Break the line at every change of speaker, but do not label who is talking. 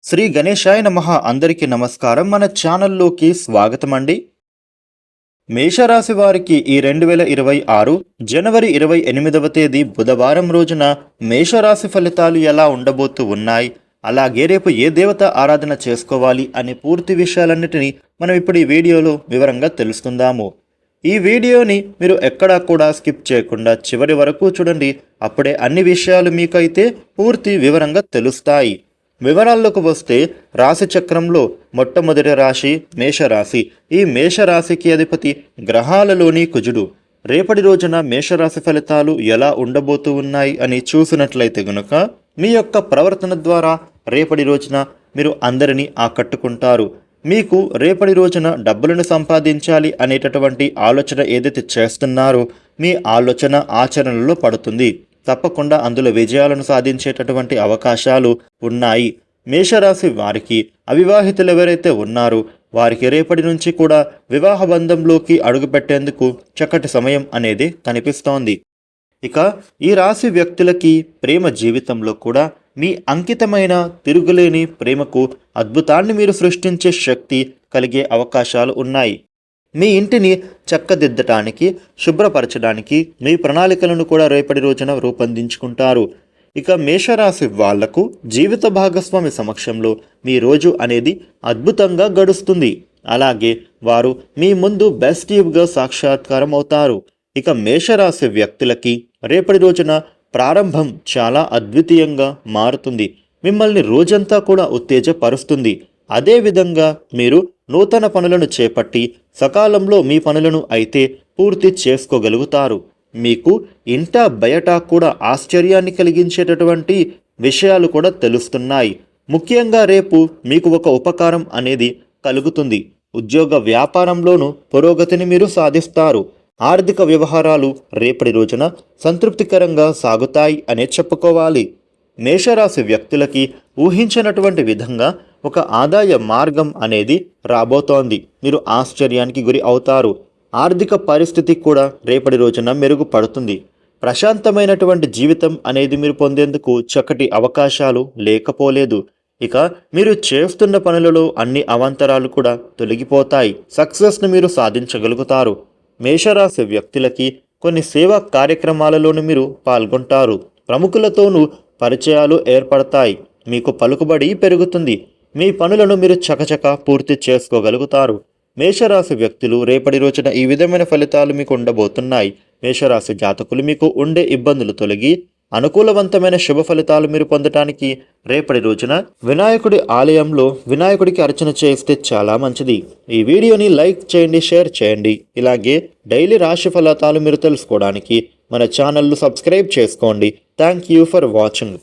శ్రీ గణేశాయ నమః. అందరికీ నమస్కారం. మన ఛానల్లోకి స్వాగతం అండి. మేషరాశి వారికి ఈ 2026 జనవరి 28వ తేదీ బుధవారం రోజున మేషరాశి ఫలితాలు ఎలా ఉండబోతూ ఉన్నాయి, అలాగే రేపు ఏ దేవత ఆరాధన చేసుకోవాలి అనే పూర్తి విషయాలన్నిటినీ మనం ఇప్పుడు ఈ వీడియోలో వివరంగా తెలుసుకుందాము. ఈ వీడియోని మీరు ఎక్కడా కూడా స్కిప్ చేయకుండా చివరి వరకు చూడండి. అప్పుడే అన్ని విషయాలు మీకైతే పూర్తి వివరంగా తెలుస్తాయి. వివరాల్లోకి వస్తే రాశి చక్రంలో మొట్టమొదటి రాశి మేషరాశి. ఈ మేషరాశికి అధిపతి గ్రహాలలోని కుజుడు. రేపటి రోజున మేషరాశి ఫలితాలు ఎలా ఉండబోతూ ఉన్నాయి అని చూసినట్లయితే గనుక మీ యొక్క ప్రవర్తన ద్వారా రేపటి రోజున మీరు అందరినీ ఆకట్టుకుంటారు. మీకు రేపటి రోజున డబ్బులను సంపాదించాలి అనేటటువంటి ఆలోచన ఏదైతే చేస్తున్నారో మీ ఆలోచన ఆచరణలో పడుతుంది. తప్పకుండా అందులో విజయాలను సాధించేటటువంటి అవకాశాలు ఉన్నాయి. మేషరాశి వారికి అవివాహితులు ఎవరైతే ఉన్నారో వారికి రేపటి నుంచి కూడా వివాహ బంధంలోకి అడుగుపెట్టేందుకు చక్కటి సమయం అనేది కనిపిస్తోంది. ఇక ఈ రాశి వ్యక్తులకి ప్రేమ జీవితంలో కూడా మీ అంకితమైన తిరుగులేని ప్రేమకు అద్భుతాన్ని మీరు సృష్టించే శక్తి కలిగే అవకాశాలు ఉన్నాయి. మీ ఇంటిని చక్కదిద్దటానికి, శుభ్రపరచడానికి మీ ప్రణాళికలను కూడా రేపటి రోజున రూపొందించుకుంటారు. ఇక మేషరాశి వాళ్లకు జీవిత భాగస్వామి సమక్షంలో మీ రోజు అనేది అద్భుతంగా గడుస్తుంది. అలాగే వారు మీ ముందు బెస్టీవ్గా సాక్షాత్కారం అవుతారు. ఇక మేషరాశి వ్యక్తులకి రేపటి రోజున ప్రారంభం చాలా అద్వితీయంగా మారుతుంది. మిమ్మల్ని రోజంతా కూడా ఉత్తేజపరుస్తుంది. అదేవిధంగా మీరు నూతన పనులను చేపట్టి సకాలంలో మీ పనులను అయితే పూర్తి చేసుకోగలుగుతారు. మీకు ఇంట బయట కూడా ఆశ్చర్యాన్ని కలిగించేటటువంటి విషయాలు కూడా తెలుస్తున్నాయి. ముఖ్యంగా రేపు మీకు ఒక ఉపకారం అనేది కలుగుతుంది. ఉద్యోగ వ్యాపారంలోనూ పురోగతిని మీరు సాధిస్తారు. ఆర్థిక వ్యవహారాలు రేపటి రోజున సంతృప్తికరంగా సాగుతాయి అనే చెప్పుకోవాలి. మేషరాశి వ్యక్తులకి ఊహించినటువంటి విధంగా ఒక ఆదాయ మార్గం అనేది రాబోతోంది. మీరు ఆశ్చర్యానికి గురి అవుతారు. ఆర్థిక పరిస్థితి కూడా రేపటి రోజున మెరుగుపడుతుంది. ప్రశాంతమైనటువంటి జీవితం అనేది మీరు పొందేందుకు చక్కటి అవకాశాలు లేకపోలేదు. ఇక మీరు చేస్తున్న పనులలో అన్ని అవాంతరాలు కూడా తొలగిపోతాయి. సక్సెస్ను మీరు సాధించగలుగుతారు. మేషరాశి వ్యక్తులకి కొన్ని సేవా కార్యక్రమాలలోనూ మీరు పాల్గొంటారు. ప్రముఖులతోనూ పరిచయాలు ఏర్పడతాయి. మీకు పలుకుబడి పెరుగుతుంది. మీ పనులను మీరు చకచక పూర్తి చేసుకోగలుగుతారు. మేషరాశి వ్యక్తులు రేపటి రోజున ఈ విధమైన ఫలితాలు మీకు ఉండబోతున్నాయి. మేషరాశి జాతకులు మీకు ఉండే ఇబ్బందులు తొలగి అనుకూలవంతమైన శుభ ఫలితాలు మీరు పొందటానికి రేపటి రోజున వినాయకుడి ఆలయంలో వినాయకుడికి అర్చన చేస్తే చాలా మంచిది. ఈ వీడియోని లైక్ చేయండి, షేర్ చేయండి. ఇలాగే డైలీ రాశి ఫలితాలు మీరు తెలుసుకోవడానికి మన ఛానల్ను సబ్స్క్రైబ్ చేసుకోండి. Thank you for watching.